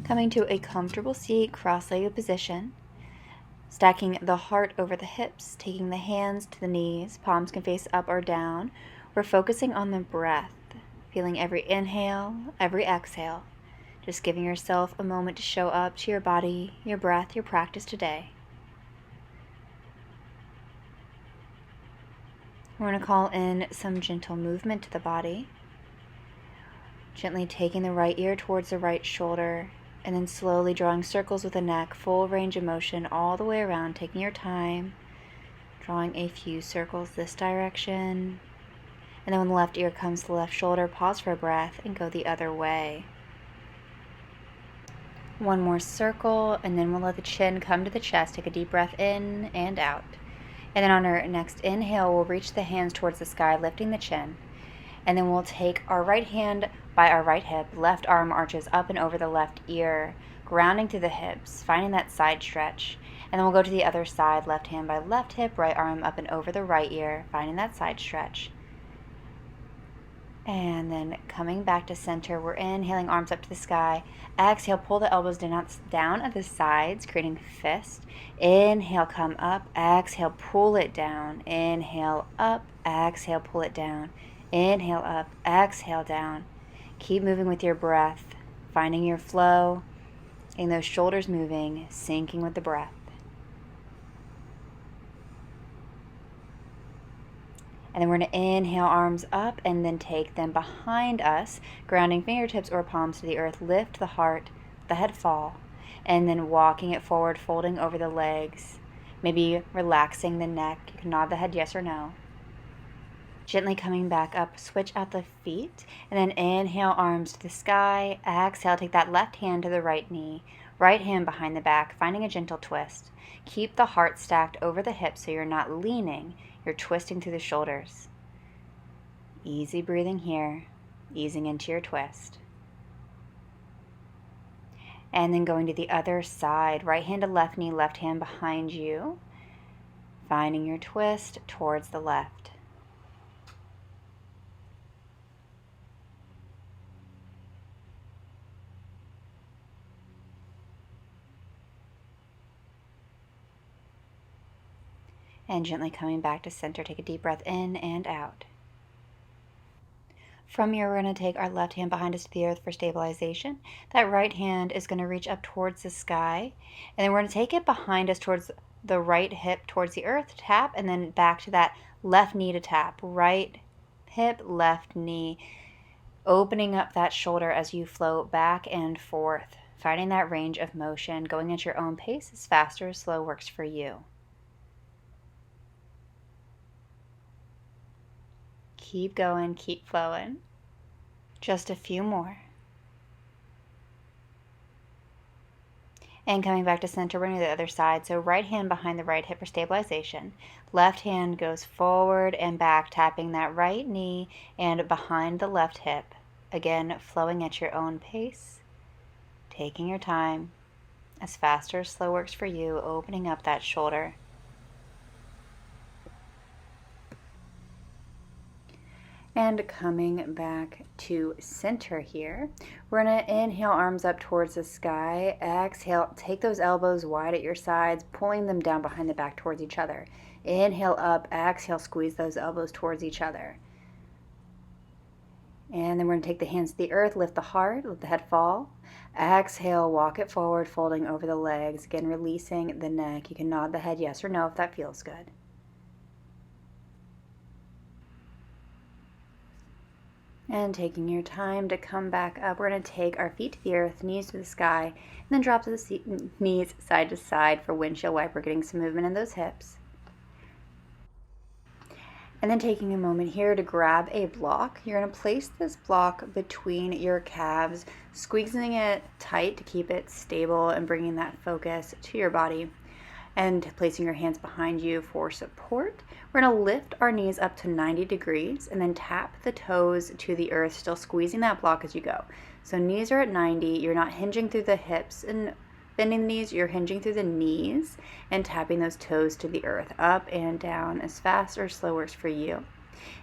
Coming to a comfortable seat, cross-legged position. Stacking the heart over the hips, taking the hands to the knees, palms can face up or down. We're focusing on the breath, feeling every inhale, every exhale. Just giving yourself a moment to show up to your body, your breath, your practice today. We're going to call in some gentle movement to the body. Gently taking the right ear towards the right shoulder, and then slowly drawing circles with the neck, full range of motion all the way around, taking your time, drawing a few circles this direction. And then when the left ear comes to the left shoulder, pause for a breath and go the other way. One more circle, and then we'll let the chin come to the chest. Take a deep breath in and out. And then on our next inhale, we'll reach the hands towards the sky, lifting the chin. And then we'll take our right hand by our right hip, left arm arches up and over the left ear, grounding through the hips, finding that side stretch. And then we'll go to the other side, left hand by left hip, right arm up and over the right ear, finding that side stretch. And then coming back to center, we're inhaling, arms up to the sky. Exhale, pull the elbows down at the sides, creating fist. Inhale, come up. Exhale, pull it down. Inhale, up. Exhale, pull it down. Inhale, up. Exhale, down. Keep moving with your breath, finding your flow, and those shoulders moving, syncing with the breath. And then we're going to inhale, arms up, and then take them behind us, grounding fingertips or palms to the earth. Lift the heart, the head fall, and then walking it forward, folding over the legs. Maybe relaxing the neck. You can nod the head yes or no. Gently coming back up, switch out the feet, and then inhale, arms to the sky. Exhale, take that left hand to the right knee, right hand behind the back, finding a gentle twist. Keep the heart stacked over the hips so you're not leaning. You're twisting through the shoulders. Easy breathing here, easing into your twist. And then going to the other side, right hand to left knee, left hand behind you, finding your twist towards the left. And gently coming back to center, take a deep breath in and out. From here, we're going to take our left hand behind us to the earth for stabilization. That right hand is going to reach up towards the sky. And then we're going to take it behind us towards the right hip, towards the earth, tap, and then back to that left knee to tap. Right hip, left knee. Opening up that shoulder as you float back and forth. Finding that range of motion, going at your own pace, as fast or as slow works for you. Keep going, keep flowing. Just a few more. And coming back to center, we're going to the other side. So right hand behind the right hip for stabilization. Left hand goes forward and back, tapping that right knee and behind the left hip. Again, flowing at your own pace. Taking your time. As fast or slow works for you, opening up that shoulder. And coming back to center here, we're going to inhale, arms up towards the sky. Exhale, take those elbows wide at your sides, pulling them down behind the back towards each other. Inhale up, exhale, squeeze those elbows towards each other. And then we're going to take the hands to the earth, lift the heart, let the head fall. Exhale, walk it forward, folding over the legs. Again, releasing the neck. You can nod the head yes or no if that feels good. And taking your time to come back up, we're going to take our feet to the earth, knees to the sky, and then drop the knees side to side for windshield wiper, getting some movement in those hips. And then taking a moment here to grab a block. You're going to place this block between your calves, squeezing it tight to keep it stable and bringing that focus to your body. And placing your hands behind you for support. We're going to lift our knees up to 90 degrees and then tap the toes to the earth, still squeezing that block as you go. So knees are at 90, you're not hinging through the hips and bending the knees, you're hinging through the knees and tapping those toes to the earth, up and down, as fast or slow works for you.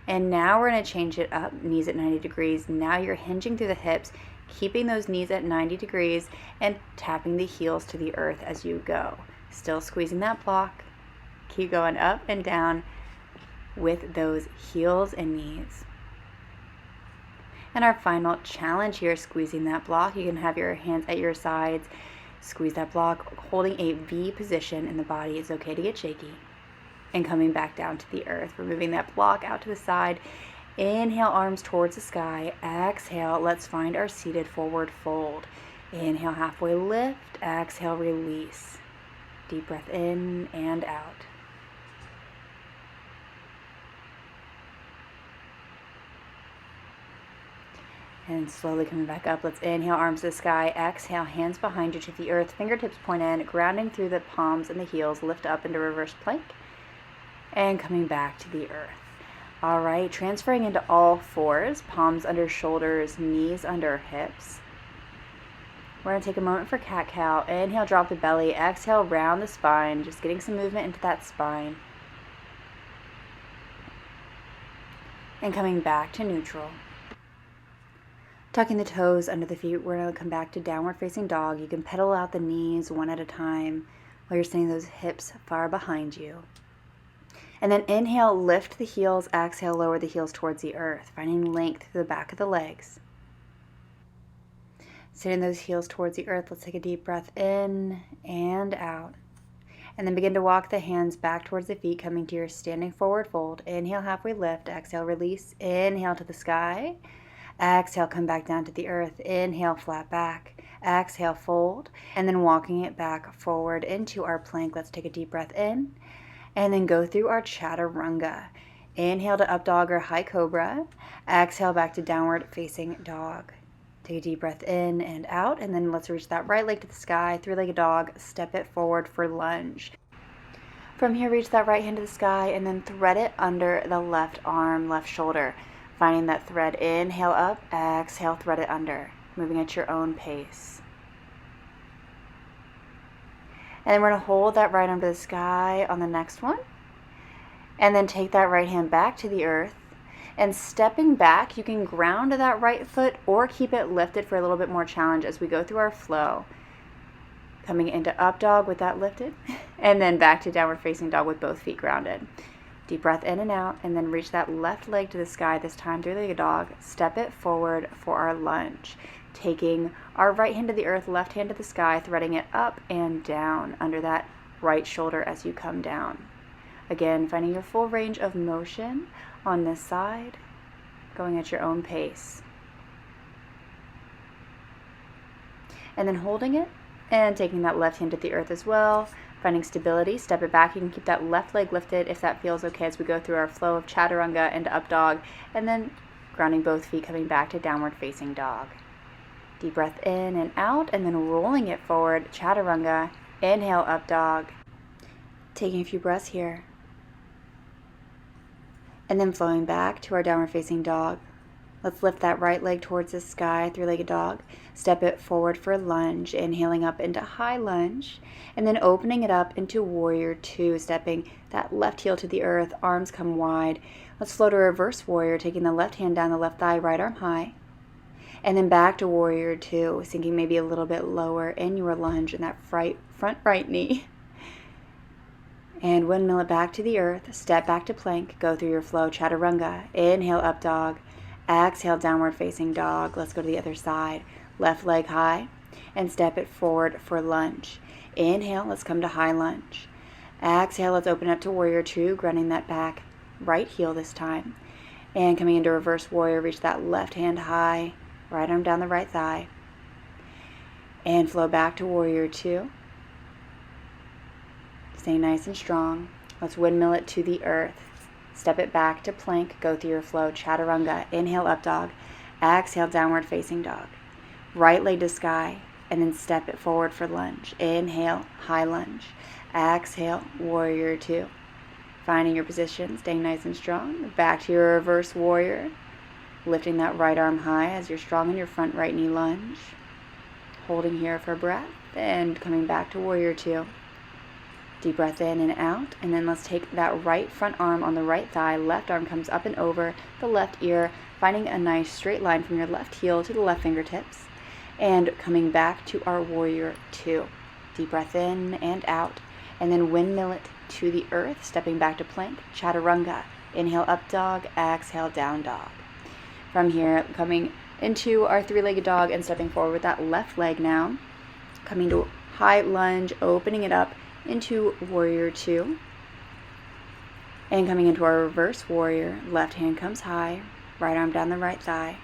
And now we're going to change it up, knees at 90 degrees. Now you're hinging through the hips, keeping those knees at 90 degrees and tapping the heels to the earth as you go. Still squeezing that block. Keep going up and down with those heels and knees. And our final challenge here, squeezing that block. You can have your hands at your sides. Squeeze that block, holding a V position in the body. It's okay to get shaky. And coming back down to the earth. We're moving that block out to the side. Inhale, arms towards the sky. Exhale, let's find our seated forward fold. Inhale, halfway lift. Exhale, release. Deep breath in and out. And slowly coming back up. Let's inhale, arms to the sky. Exhale, hands behind you to the earth. Fingertips point in, grounding through the palms and the heels. Lift up into reverse plank. And coming back to the earth. All right, transferring into all fours. Palms under shoulders, knees under hips. We're going to take a moment for cat-cow. Inhale, drop the belly. Exhale, round the spine. Just getting some movement into that spine. And coming back to neutral. Tucking the toes under the feet, we're going to come back to downward facing dog. You can pedal out the knees one at a time while you're sending those hips far behind you. And then inhale, lift the heels. Exhale, lower the heels towards the earth, finding length through the back of the legs. Sending those heels towards the earth. Let's take a deep breath in and out. And then begin to walk the hands back towards the feet, coming to your standing forward fold. Inhale, halfway lift. Exhale, release. Inhale to the sky. Exhale, come back down to the earth. Inhale, flat back. Exhale, fold. And then walking it back forward into our plank. Let's take a deep breath in. And then go through our chaturanga. Inhale to up dog or high cobra. Exhale, back to downward facing dog. Take a deep breath in and out. And then let's reach that right leg to the sky. Three-legged dog. Step it forward for lunge. From here, reach that right hand to the sky. And then thread it under the left arm, left shoulder. Finding that thread, inhale up, exhale, thread it under, moving at your own pace. And then we're going to hold that right arm to the sky on the next one. And then take that right hand back to the earth. And stepping back, you can ground to that right foot or keep it lifted for a little bit more challenge as we go through our flow. Coming into up dog with that lifted. And then back to downward facing dog with both feet grounded. Deep breath in and out, and then reach that left leg to the sky, this time three-legged dog. Step it forward for our lunge. Taking our right hand to the earth, left hand to the sky, threading it up and down under that right shoulder as you come down. Again, finding your full range of motion on this side, going at your own pace. And then holding it and taking that left hand to the earth as well. Finding stability, step it back. You can keep that left leg lifted if that feels okay as we go through our flow of chaturanga into up dog, and then grounding both feet, coming back to downward facing dog. Deep breath in and out, and then rolling it forward, chaturanga. Inhale, up dog. Taking a few breaths here. And then flowing back to our downward facing dog. Let's lift that right leg towards the sky, three-legged dog. Step it forward for lunge, inhaling up into high lunge, and then opening it up into warrior two, stepping that left heel to the earth, arms come wide. Let's flow to reverse warrior, taking the left hand down the left thigh, right arm high, and then back to warrior two, sinking maybe a little bit lower in your lunge in that front right knee. And windmill it back to the earth, step back to plank, go through your flow, chaturanga. Inhale, up dog. Exhale, downward facing dog. Let's go to the other side. Left leg high and step it forward for lunge. Inhale, let's come to high lunge. Exhale, let's open up to warrior two, grounding that back right heel this time. And coming into reverse warrior, reach that left hand high, right arm down the right thigh. And flow back to warrior two. Stay nice and strong. Let's windmill it to the earth. Step it back to plank, go through your flow, chaturanga. Inhale, up dog. Exhale, downward facing dog. Right leg to sky, and then step it forward for lunge. Inhale, high lunge. Exhale, warrior two. Finding your position, staying nice and strong. Back to your reverse warrior. Lifting that right arm high as you're strong in your front right knee lunge. Holding here for breath, and coming back to warrior two. Deep breath in and out, and then let's take that right front arm on the right thigh, left arm comes up and over the left ear, finding a nice straight line from your left heel to the left fingertips, and coming back to our warrior two. Deep breath in and out, and then windmill it to the earth, stepping back to plank, chaturanga. Inhale, up dog, exhale, down dog. From here, coming into our three-legged dog and stepping forward with that left leg now, coming to high lunge, opening it up into warrior two, and coming into our reverse warrior. Left hand comes high, right arm down the right thigh,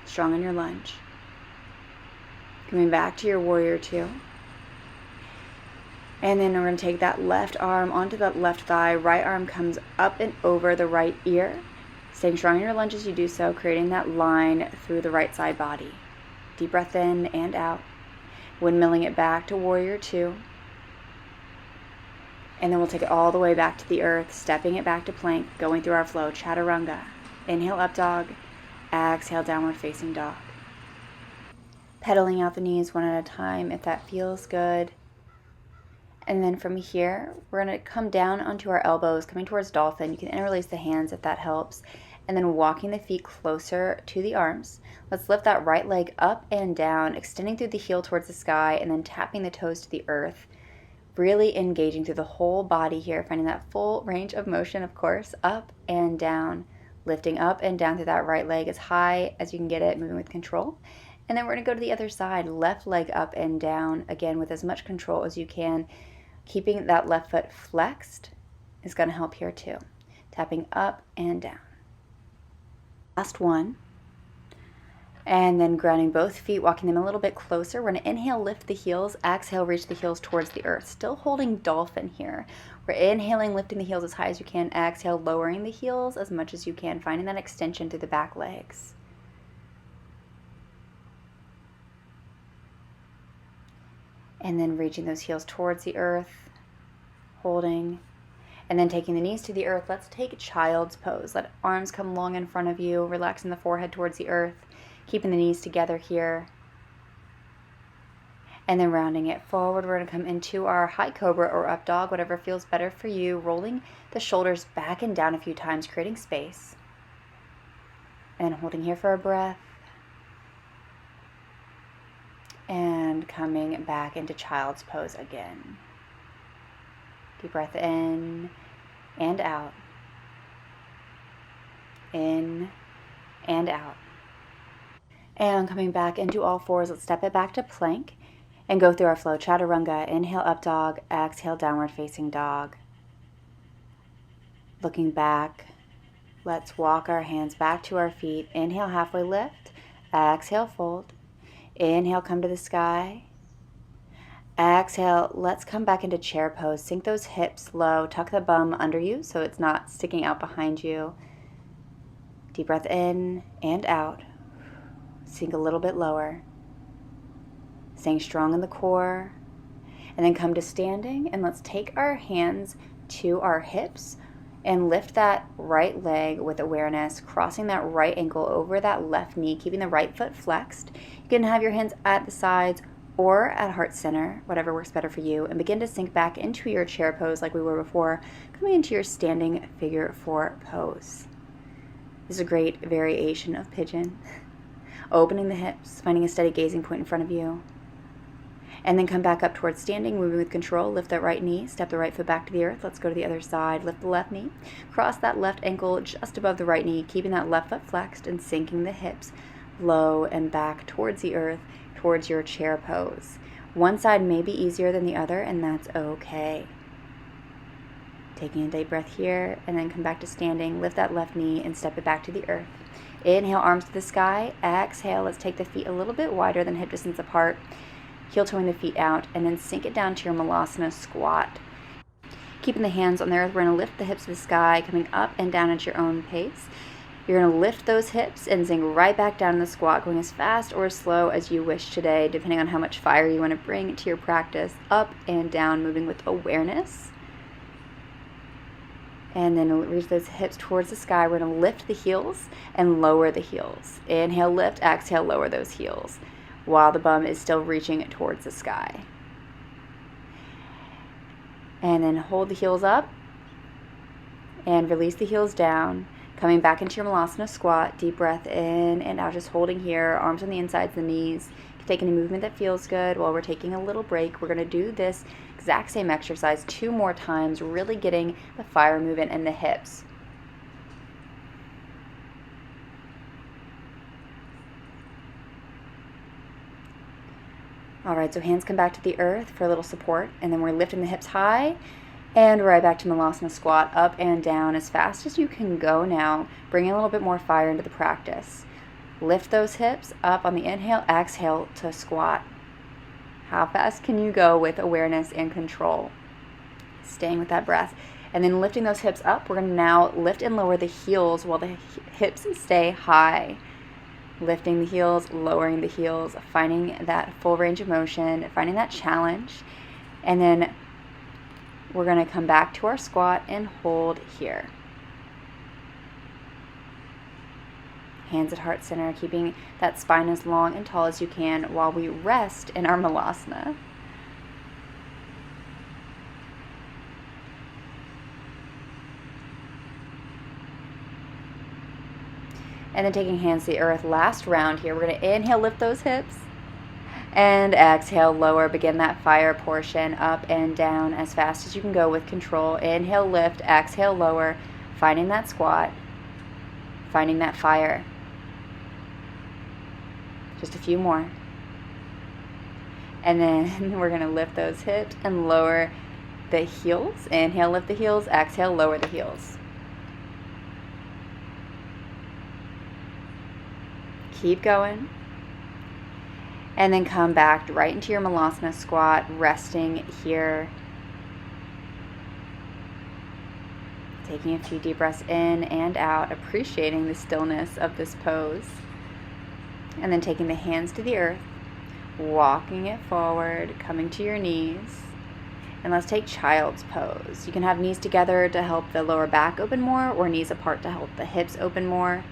strong in your lunge. Coming back to your warrior two, and then we're going to take that left arm onto that left thigh, right arm comes up and over the right ear, staying strong in your lunge as you do so, creating that line through the right side body. Deep breath in and out, windmilling it back to warrior two. And then we'll take it all the way back to the earth, stepping it back to plank, going through our flow, chaturanga. Inhale, up dog, exhale, downward facing dog. Pedaling out the knees one at a time if that feels good. And then from here, we're going to come down onto our elbows, coming towards dolphin. You can interlace the hands if that helps. And then walking the feet closer to the arms. Let's lift that right leg up and down, extending through the heel towards the sky, and then tapping the toes to the earth. Really engaging through the whole body here, finding that full range of motion, of course, up and down, lifting up and down through that right leg as high as you can get it, moving with control. And then we're going to go to the other side, left leg up and down, again with as much control as you can. Keeping that left foot flexed is going to help here too. Tapping up and down. Last one. And then grounding both feet, walking them a little bit closer. We're going to inhale, lift the heels. Exhale, reach the heels towards the earth. Still holding dolphin here. We're inhaling, lifting the heels as high as you can. Exhale, lowering the heels as much as you can, finding that extension through the back legs. And then reaching those heels towards the earth, holding, and then taking the knees to the earth. Let's take child's pose. Let arms come long in front of you, relaxing the forehead towards the earth, keeping the knees together here. And then rounding it forward, we're going to come into our high cobra or up dog, whatever feels better for you, rolling the shoulders back and down a few times, creating space. And holding here for a breath. And coming back into child's pose again. Deep breath in and out. In and out. And coming back into all fours, let's step it back to plank and go through our flow. Chaturanga, inhale, up dog, exhale, downward facing dog. Looking back, let's walk our hands back to our feet. Inhale, halfway lift, exhale, fold. Inhale, come to the sky. Exhale, let's come back into chair pose. Sink those hips low, tuck the bum under you so it's not sticking out behind you. Deep breath in and out. Sink a little bit lower. Staying strong in the core. And then come to standing, and let's take our hands to our hips and lift that right leg with awareness, crossing that right ankle over that left knee, keeping the right foot flexed. You can have your hands at the sides or at heart center, whatever works better for you, and begin to sink back into your chair pose like we were before, coming into your standing figure four pose. This is a great variation of pigeon. Opening the hips, finding a steady gazing point in front of you. And then come back up towards standing, moving with control. Lift that right knee, step the right foot back to the earth. Let's go to the other side. Lift the left knee, cross that left ankle just above the right knee, keeping that left foot flexed and sinking the hips low and back towards the earth, towards your chair pose. One side may be easier than the other, and that's okay. Taking a deep breath here, and then come back to standing. Lift that left knee and step it back to the earth. Inhale, arms to the sky. Exhale, let's take the feet a little bit wider than hip distance apart. Heel toeing the feet out, and then sink it down to your Malasana squat. Keeping the hands on the earth, we're going to lift the hips to the sky, coming up and down at your own pace. You're going to lift those hips and sink right back down in the squat, going as fast or as slow as you wish today, depending on how much fire you want to bring to your practice. Up and down, moving with awareness. And then reach those hips towards the sky. We're going to lift the heels and lower the heels. Inhale, lift. Exhale, lower those heels, while the bum is still reaching towards the sky. And then hold the heels up and release the heels down. Coming back into your Malasana squat, deep breath in and out, just holding here, arms on the insides of the knees. You can take any movement that feels good while we're taking a little break. We're going to do this exact same exercise 2 more times, really getting the fire movement in the hips. All right, so hands come back to the earth for a little support, and then we're lifting the hips high, and right back to Malasana squat, up and down as fast as you can go now, bringing a little bit more fire into the practice. Lift those hips up on the inhale, exhale to squat. How fast can you go with awareness and control? Staying with that breath. And then lifting those hips up, we're going to now lift and lower the heels while the hips stay high. Lifting the heels, lowering the heels, finding that full range of motion, finding that challenge. And then we're going to come back to our squat and hold here. Hands at heart center, keeping that spine as long and tall as you can while we rest in our Malasana. And then taking hands to the earth, last round here. We're going to inhale, lift those hips. And exhale, lower, begin that fire portion, up and down as fast as you can go with control. Inhale, lift, exhale, lower, finding that squat, finding that fire. Just a few more. And then we're going to lift those hips and lower the heels. Inhale, lift the heels, exhale, lower the heels. Keep going. And then come back right into your Malasana squat, resting here. Taking a few deep breaths in and out, appreciating the stillness of this pose. And then taking the hands to the earth, walking it forward, coming to your knees. And let's take child's pose. You can have knees together to help the lower back open more, or knees apart to help the hips open more.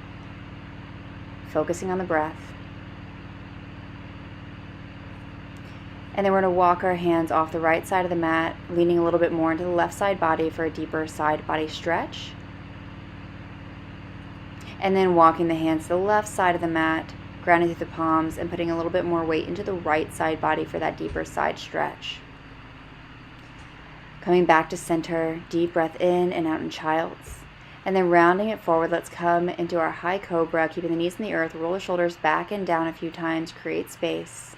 Focusing on the breath. And then we're going to walk our hands off the right side of the mat, leaning a little bit more into the left side body for a deeper side body stretch. And then walking the hands to the left side of the mat, grounding through the palms and putting a little bit more weight into the right side body for that deeper side stretch. Coming back to center, deep breath in and out in child's. And then rounding it forward, let's come into our high cobra, keeping the knees in the earth, roll the shoulders back and down a few times, create space.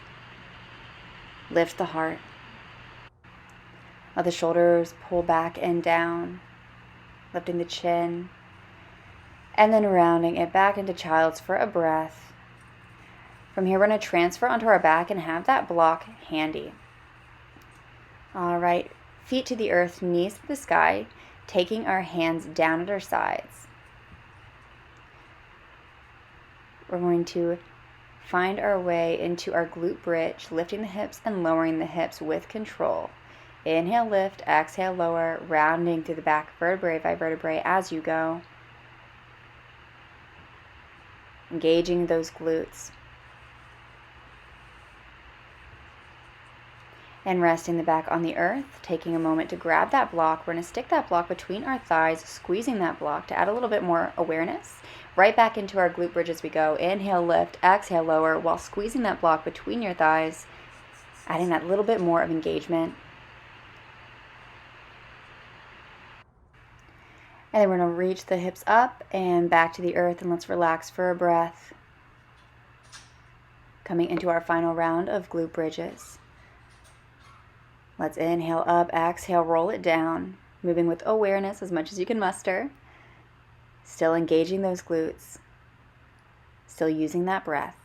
Lift the heart. Let the shoulders pull back and down, lifting the chin. And then rounding it back into child's for a breath. From here, we're going to transfer onto our back and have that block handy. All right, feet to the earth, knees to the sky, taking our hands down at our sides. We're going to find our way into our glute bridge, lifting the hips and lowering the hips with control. Inhale, lift, exhale, lower, rounding through the back vertebrae by vertebrae as you go. Engaging those glutes. And resting the back on the earth, taking a moment to grab that block. We're going to stick that block between our thighs, squeezing that block to add a little bit more awareness. Right back into our glute bridge as we go. Inhale, lift, exhale, lower, while squeezing that block between your thighs, adding that little bit more of engagement. And then we're going to reach the hips up and back to the earth, and let's relax for a breath. Coming into our final round of glute bridges. Let's inhale up, exhale, roll it down, moving with awareness as much as you can muster. Still engaging those glutes. Still using that breath.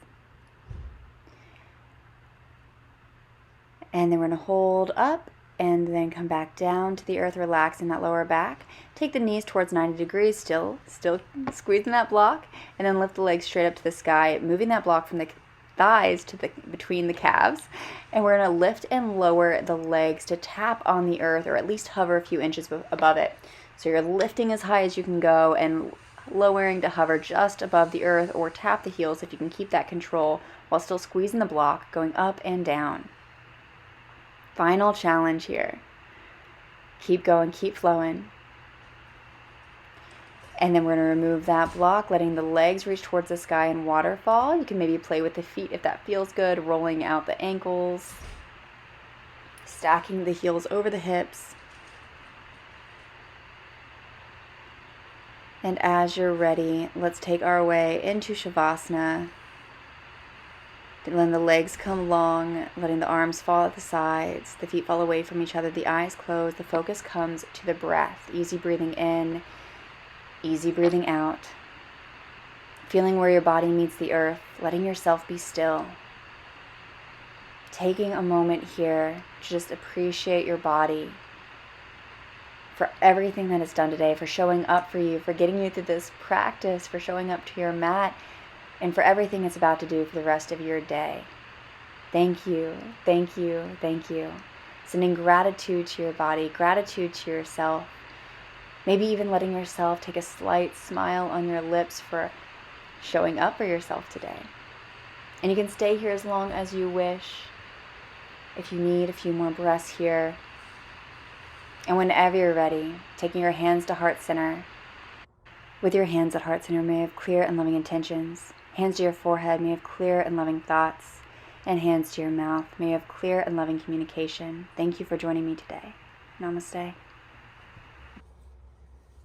And then we're going to hold up and then come back down to the earth, relaxing that lower back. Take the knees towards 90 degrees, still squeezing that block, and then lift the legs straight up to the sky, moving that block from the thighs to between the calves. And we're going to lift and lower the legs to tap on the earth, or at least hover a few inches above it. So you're lifting as high as you can go and lowering to hover just above the earth, or tap the heels if you can keep that control while still squeezing the block, going up and down. Final challenge here. Keep going, keep flowing. And then we're going to remove that block, letting the legs reach towards the sky in waterfall. You can maybe play with the feet if that feels good, rolling out the ankles, stacking the heels over the hips. And as you're ready, let's take our way into Shavasana. Letting the legs come long, letting the arms fall at the sides, the feet fall away from each other, the eyes close. The focus comes to the breath. Easy breathing in, easy breathing out. Feeling where your body meets the earth, letting yourself be still. Taking a moment here to just appreciate your body for everything that it's done today, for showing up for you, for getting you through this practice, for showing up to your mat, and for everything it's about to do for the rest of your day. Thank you, thank you, thank you. Sending gratitude to your body, gratitude to yourself. Maybe even letting yourself take a slight smile on your lips for showing up for yourself today. And you can stay here as long as you wish. If you need a few more breaths here. And whenever you're ready, taking your hands to heart center. With your hands at heart center, may you have clear and loving intentions. Hands to your forehead, may you have clear and loving thoughts. And hands to your mouth, may you have clear and loving communication. Thank you for joining me today. Namaste.